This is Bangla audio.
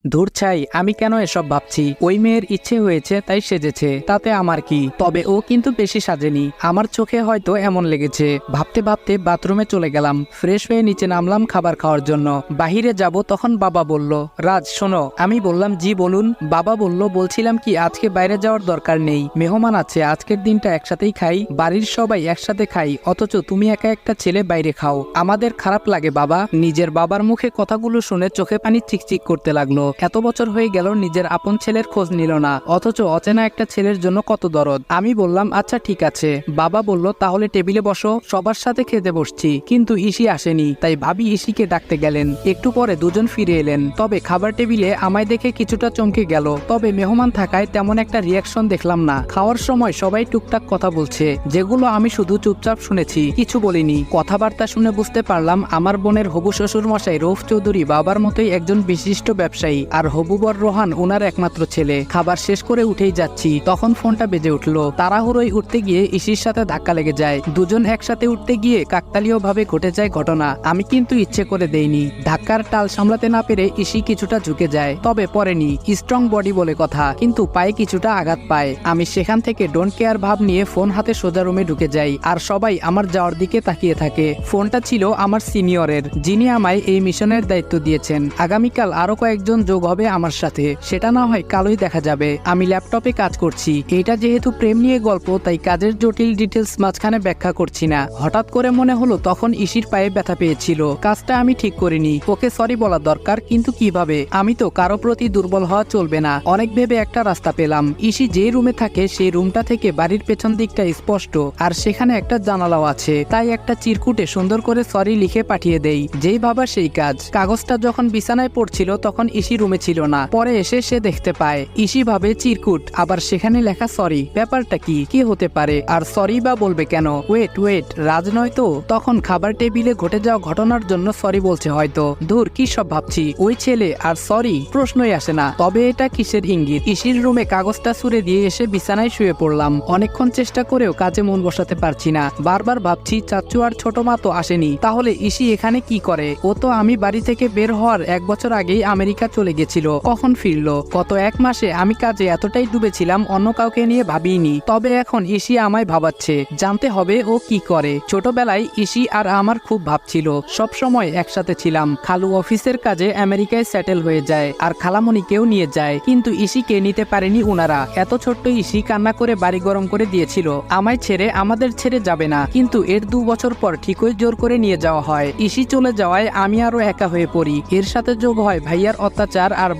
ধুর ছাই, আমি কেন এসব ভাবছি? ওই মেয়ের ইচ্ছে হয়েছে তাই সেজেছে, তাতে আমার কি? তবে ও কিন্তু বেশি সাজেনি, আমার চোখে হয়তো এমন লেগেছে। ভাবতে ভাবতে বাথরুমে চলে গেলাম, ফ্রেশ হয়ে নিচে নামলাম খাবার খাওয়ার জন্য। বাহিরে যাব তখন বাবা বলল, রাজ শোনো। আমি বললাম, জি বলুন। বাবা বলল, বলছিলাম কি আজকে বাইরে যাওয়ার দরকার নেই, মেহমান আছে, আজকের দিনটা একসাথেই খাই, বাড়ির সবাই একসাথে খাই, অথচ তুমি একা একটা ছেলে বাইরে খাও, আমাদের খারাপ লাগে বাবা। নিজের বাবার মুখে কথাগুলো শুনে চোখে পানি চিকচিক করতে লাগলো। এত বছর হয়ে গেল নিজের আপন ছেলের খোঁজ নিল না, অথচ অচেনা একটা ছেলের জন্য কত দরদ। আমি বললাম, আচ্ছা ঠিক আছে। বাবা বলল, তাহলে টেবিলে বসো, সবার সাথে খেতে বসছি। কিন্তু ইসি আসেনি, তাই ভাবি ইসিকে ডাকতে গেলেন। একটু পরে দুজন ফিরে এলেন, তবে খাবার টেবিলে আমায় দেখে কিছুটা চমকে গেল। তবে মেহমান থাকায় তেমন একটা রিয়াকশন দেখলাম না। খাওয়ার সময় সবাই টুকটাক কথা বলছে, যেগুলো আমি শুধু চুপচাপ শুনেছি, কিছু বলিনি। কথাবার্তা শুনে বুঝতে পারলাম আমার বোনের হবু শ্বশুর মশাই রৌফ চৌধুরী বাবার মতোই একজন বিশিষ্ট ব্যবসায়ী, আর হবুবর রোহান ওনার একমাত্র ছেলে। খাবার শেষ করে উঠেই যাচ্ছি, তখন ফোনটা বেজে উঠলো। তাড়াহুড়োই উঠতে গিয়ে ইসির সাথে ধাক্কা লেগে যায়। দুজন একসাথে উঠতে গিয়ে কাকতালীয় ভাবে ঘটে যায় ঘটনা। আমি কিন্তু ইচ্ছে করে দেইনি। ধাক্কার টাল সামলাতে না পেরে ইসি কিছুটা ঝুঁকে যায়, তবে পরেনি। স্ট্রং বডি বলে কথা, কিন্তু পায়ে কিছুটা আঘাত পায়। আমি সেখান থেকে ডোন্ট কেয়ার ভাব নিয়ে ফোন হাতে সোজা রুমে ঢুকে যাই, আর সবাই আমার যাওয়ার দিকে তাকিয়ে থাকে। ফোনটা ছিল আমার সিনিয়রের, যিনি আমায় এই মিশনের দায়িত্ব দিয়েছেন। আগামীকাল আরো কয়েকজন যোগ হবে আমার সাথে, সেটা না হয় কালই দেখা যাবে। আমি ল্যাপটপে কাজ করছি, এটা যেহেতু প্রেম নিয়ে গল্প, তাই কাজের জটিল ডিটেলস মাঝখানে ব্যাখ্যা করছি না। হঠাৎ করে মনে হলো তখন ইসির পায়ে ব্যথা পেয়েছিল। কাজটা আমি ঠিক করিনি, ওকে সরি বলা দরকার, কিন্তু কিভাবে? আমি তো কারো প্রতি দুর্বল হওয়া চলবে না। অনেক ভেবে একটা রাস্তা পেলাম। ইসি যে রুমে থাকে সেই রুমটা থেকে বাড়ির পেছন দিকটা স্পষ্ট, আর সেখানে একটা জানালাও আছে, তাই একটা চিরকুটে সুন্দর করে সরি লিখে পাঠিয়ে দেই। যেই ভাবা সেই কাজ। কাগজটা যখন বিছানায় পড়ছিল তখন ইসি রুমে ছিল না, পরে এসে সে দেখতে পায়। ইসি ভাবে চিরকুট, আবার সেখানে লেখা সরি। ব্যাপারটা কি হতে পারে? আর সরি বা বলবে কেন? ওয়েট, রাজ নয় তো? তখন খাবার টেবিলে ঘটে যাওয়া ঘটনার জন্য সরি বলছে হয়তো। ধুর, কি সব ভাবছি। ওই ছেলে আর সরি, প্রশ্নই আসে না। তবে এটা কিসের ইঙ্গিত? ইসির রুমে কাগজটা ছুঁড়ে দিয়ে এসে বিছানায় শুয়ে পড়লাম। অনেকক্ষণ চেষ্টা করেও কাজে মন বসাতে পারছি না। বারবার ভাবছি, চাচু আর ছোট মা তো আসেনি, তাহলে ইসি এখানে কি করে? ও তো আমি বাড়ি থেকে বের হওয়ার 1 বছর আগেই আমেরিকা চলে গেছিল, কখন ফিরলো? গত 1 মাসে আমি কাজে এতটাই ডুবেছিলাম, অন্য কাউকে নিয়ে ভাবিনি। তবে এখন ইসি আমায় ভাবাচ্ছে, জানতে হবে ও কি করে। ছোটবেলায় ইসি আর আমার খুব ভাব ছিল, সব সময় একসাথে ছিলাম। খালু অফিসের কাজে আমেরিকায় সেটেল হয়ে যায়, আর খালামণিকেও নিয়ে যায়, কিন্তু ইসিকে নিতে পারেনি উনারা। এত ছোট্ট ইসি কান্না করে বাড়ি গরম করে দিয়েছিল। আমায় ছেড়ে, আমাদের ছেড়ে যাবে না, কিন্তু এর 2 বছর পর ঠিকই জোর করে নিয়ে যাওয়া হয়। ইসি চলে যাওয়ায় আমি আরো একা হয়ে পড়ি। এর সাথে যোগ হয় ভাইয়ার অত্যাচার আর